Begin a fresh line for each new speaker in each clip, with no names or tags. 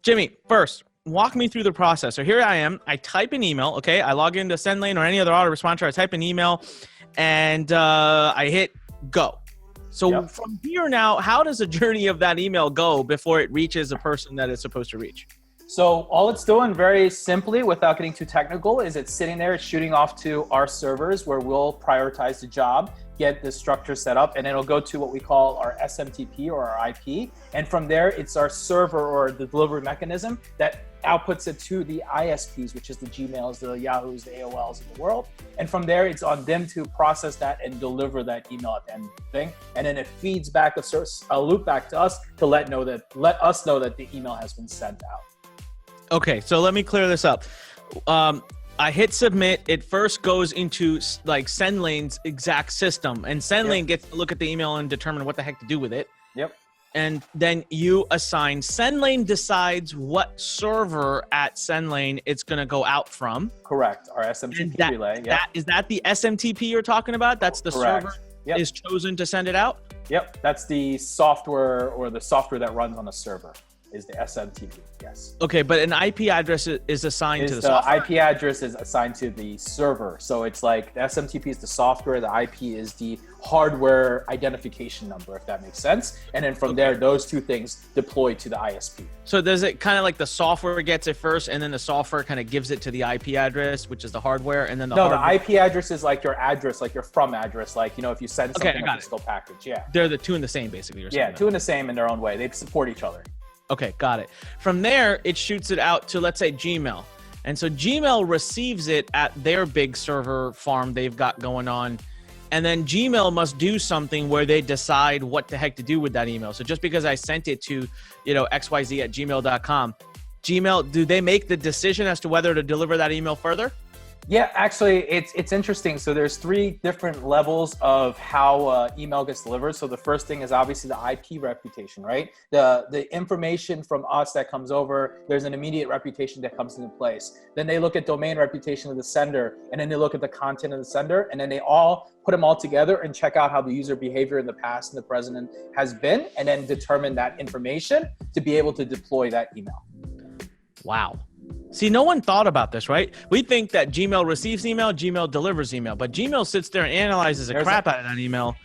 Jimmy, first, walk me through the process. So here I am. I type an email, okay? I log into Sendlane or any other autoresponder. I type an email, and I hit go. So from here now, how does the journey of that email go before it reaches the person that it's supposed to reach?
So all it's doing very simply, without getting too technical, is it's sitting there, it's shooting off to our servers where we'll prioritize the job, get the structure set up, and it'll go to what we call our SMTP or our IP. And from there, it's our server or the delivery mechanism that outputs it to the ISPs, which is the Gmails, the Yahoos, the AOLs of the world. And from there, it's on them to process that and deliver that email at the end of the thing. And then it feeds back a loop back to us to let us know that the email has been sent out.
Okay, so let me clear this up. I hit submit. It first goes into like Sendlane's exact system, and Sendlane gets to look at the email and determine what the heck to do with it.
Yep. And
then you assign. Sendlane decides what server at Sendlane it's going to go out from.
Correct. Our SMTP relay.
Is that the SMTP you're talking about? That's the server is chosen to send it out?
Yep. That's the software or the software that runs on a server. Is the SMTP, yes.
Okay, but an IP address is assigned to the software?
The IP address is assigned to the server. So it's like the SMTP is the software, the IP is the hardware identification number, if that makes sense. And then from there, those two things deploy to the ISP.
So does it kind of like the software gets it first, and then the software kind of gives it to the IP address, which is the hardware, and then the hardware?
The IP address is like your address, like your from address, like, if you send something a physical package,
They're the two in the same, basically.
Two in the same in their own way. They support each other.
Okay, got it. From there, it shoots it out to, let's say, Gmail. And so Gmail receives it at their big server farm they've got going on. And then Gmail must do something where they decide what the heck to do with that email. So just because I sent it to, xyz@gmail.com, Gmail, do they make the decision as to whether to deliver that email further?
Yeah, actually, it's interesting. So there's 3 different levels of how email gets delivered. So the first thing is obviously the IP reputation, right? The information from us that comes over, there's an immediate reputation that comes into place. Then they look at domain reputation of the sender, and then they look at the content of the sender, and then they all put them all together and check out how the user behavior in the past and the present has been, and then determine that information to be able to deploy that email.
Wow. See, no one thought about this, right? We think that Gmail receives email, Gmail delivers email, but Gmail sits there and analyzes crap out of that email.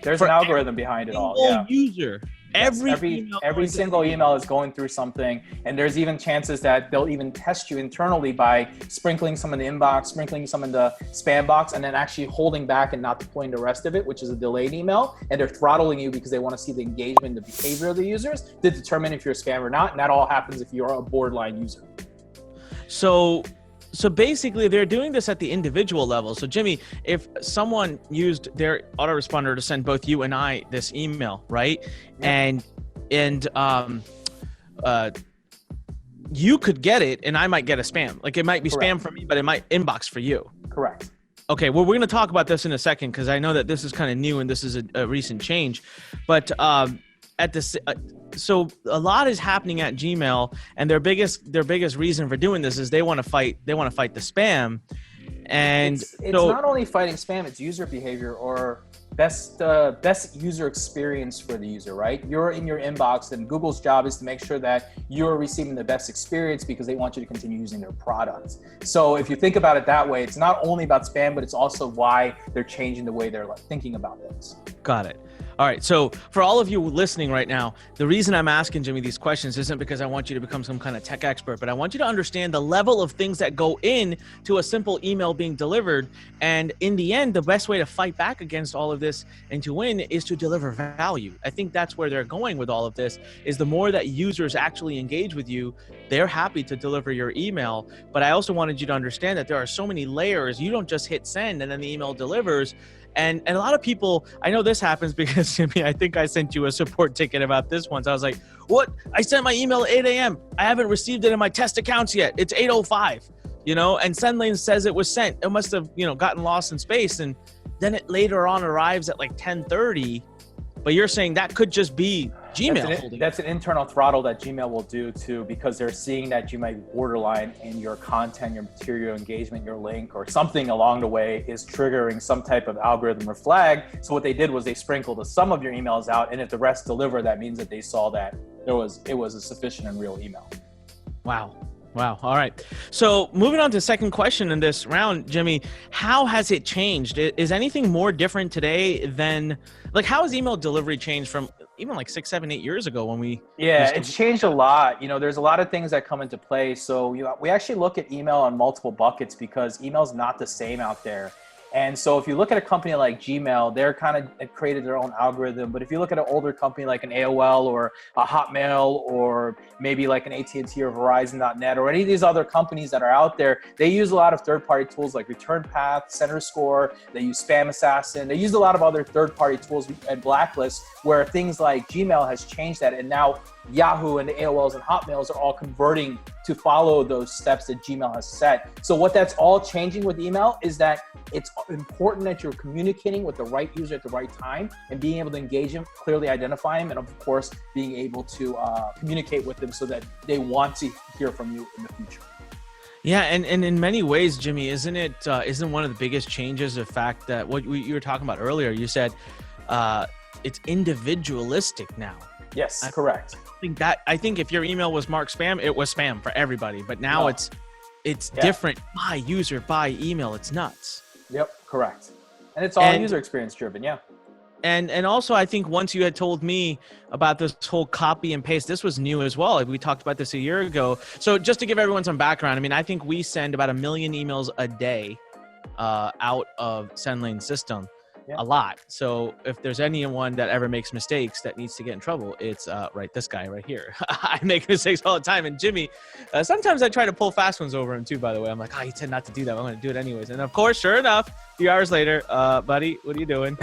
There's an algorithm behind it all.
User.
Every single email is going through something, and there's even chances that they'll even test you internally by sprinkling some in the inbox, sprinkling some in the spam box, and then actually holding back and not deploying the rest of it, which is a delayed email. And they're throttling you because they want to see the engagement, the behavior of the users to determine if you're a scam or not. And that all happens if you're a borderline user.
So basically they're doing this at the individual level. So Jimmy, if someone used their autoresponder to send both you and I this email, right? Yeah. And you could get it and I might get a spam. Like it might be spam for me, but it might inbox for you.
Correct.
Okay, well, we're going to talk about this in a second because I know that this is kind of new and this is a recent change. But so a lot is happening at Gmail, and their biggest reason for doing this is they want to fight the spam. And
it's not only fighting spam, it's user behavior or best user experience for the user, right? You're in your inbox, and Google's job is to make sure that you're receiving the best experience because they want you to continue using their products. So if you think about it that way, it's not only about spam, but it's also why they're changing the way they're thinking about things.
Got it. All right. So for all of you listening right now, the reason I'm asking Jimmy these questions isn't because I want you to become some kind of tech expert, but I want you to understand the level of things that go in to a simple email being delivered. And in the end, the best way to fight back against all of this and to win is to deliver value. I think that's where they're going with all of this, is the more that users actually engage with you, they're happy to deliver your email. But I also wanted you to understand that there are so many layers. You don't just hit send and then the email delivers. And a lot of people, I know this happens because, Jimmy, I think I sent you a support ticket about this once. I was like, what? I sent my email at 8 a.m. I haven't received it in my test accounts yet. It's 8:05, and Sendlane says it was sent. It must have, gotten lost in space. And then it later on arrives at like 10:30. But you're saying that could just be Gmail.
That's an internal throttle that Gmail will do too, because they're seeing that you might be borderline in your content, your material engagement, your link, or something along the way is triggering some type of algorithm or flag. So what they did was they sprinkled some of your emails out, and if the rest deliver, that means that they saw that it was a sufficient and real email.
Wow. Wow. All right. So moving on to the second question in this round, Jimmy, how has it changed? Is anything more different today than, like, how has email delivery changed from even like 6, 7, 8 years ago when we?
Yeah, it's changed a lot. There's a lot of things that come into play. So we actually look at email on multiple buckets because email is not the same out there. And so if you look at a company like Gmail, they're kind of created their own algorithm. But if you look at an older company like an AOL or a Hotmail or maybe like an AT&T or Verizon.net or any of these other companies that are out there, they use a lot of third-party tools like Return Path, Center Score. They use Spam Assassin. They use a lot of other third-party tools and blacklists where things like Gmail has changed that. And now Yahoo and the AOLs and Hotmails are all converting to follow those steps that Gmail has set. So what that's all changing with email is that it's important that you're communicating with the right user at the right time and being able to engage them, clearly identify them, and of course, being able to communicate with them so that they want to hear from you in the future.
Yeah, and in many ways, Jimmy, isn't one of the biggest changes the fact that what you were talking about earlier? You said it's individualistic now.
Yes, correct.
I think if your email was marked spam, it was spam for everybody. But now it's different by user, by email. It's nuts.
Yep, correct. And it's all user experience driven. Yeah.
And also, I think once you had told me about this whole copy and paste, this was new as well. We talked about this a year ago. So just to give everyone some background, I mean, I think we send about 1 million emails a day out of Sendlane system. A lot. So if there's anyone that ever makes mistakes that needs to get in trouble, it's this guy right here. I make mistakes all the time. And Jimmy, sometimes I try to pull fast ones over him too, by the way. I'm like, you tend not to do that. I'm going to do it anyways. And of course, sure enough, a few hours later, buddy, what are you doing?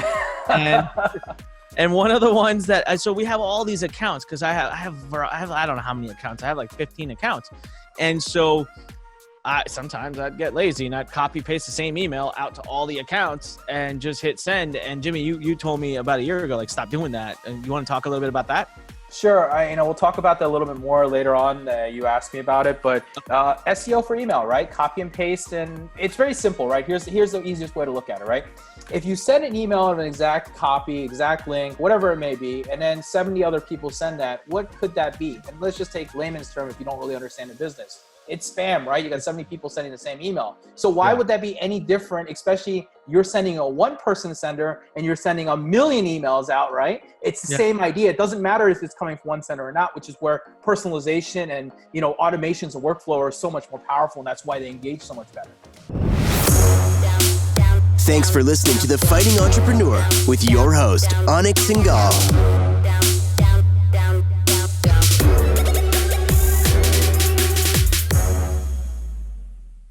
And one of the ones that, so we have all these accounts because I have I don't know how many accounts. I have like 15 accounts. And so sometimes I'd get lazy and I'd copy paste the same email out to all the accounts and just hit send. And Jimmy, you told me about a year ago, like, stop doing that. And you want to talk a little bit about that?
Sure. We'll talk about that a little bit more later on. You asked me about it, but SEO for email, right? Copy and paste. And it's very simple, right? Here's the easiest way to look at it, right? If you send an email of an exact copy, exact link, whatever it may be, and then 70 other people send that, what could that be? And let's just take layman's term if you don't really understand the business. It's spam, right? You got 70 people sending the same email. So why would that be any different, especially you're sending a one-person sender and you're sending 1 million emails out, right? It's the same idea. It doesn't matter if it's coming from one sender or not, which is where personalization and automations and workflow are so much more powerful, and that's why they engage so much better.
Thanks for listening to The Fighting Entrepreneur with your host, Anik Singal.